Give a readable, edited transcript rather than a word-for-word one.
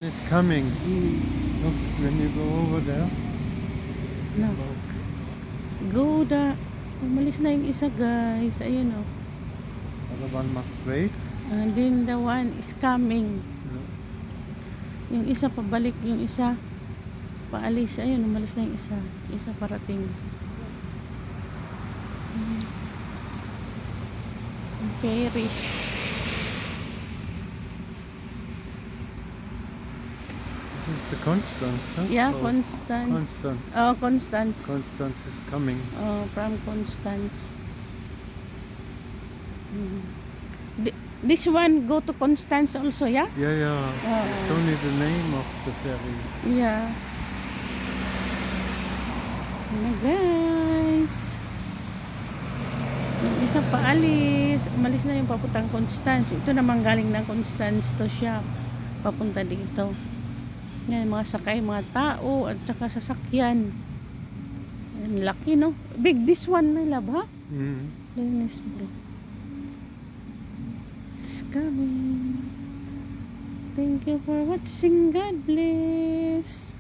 It's coming. Look, when you go over there. No. Go da. Umalis na yung isa, guys. Ayun, oh. Other one must wait. And then the one is coming. Yung isa pabalik, yung isa paalis. Ayun, umalis na yung isa. Isa parating. Ferry. This is the Constance, huh? Yeah, Oh, Constance. Constance. Oh, Constance. Constance is coming. Oh, from Constance. This one go to Constance also, yeah? Yeah, yeah. It's only the name of the ferry. Yeah. Ano, guys? Yung isa paalis. Umalis na yung papuntang Constance. Ito naman galing ng Constance to siya. Papunta dito. Yan, mga sakay, mga tao, at saka sasakyan. Ang laki, no? Big this one, my love, ha? Dennis Blue. It's coming. Thank you for watching. God bless.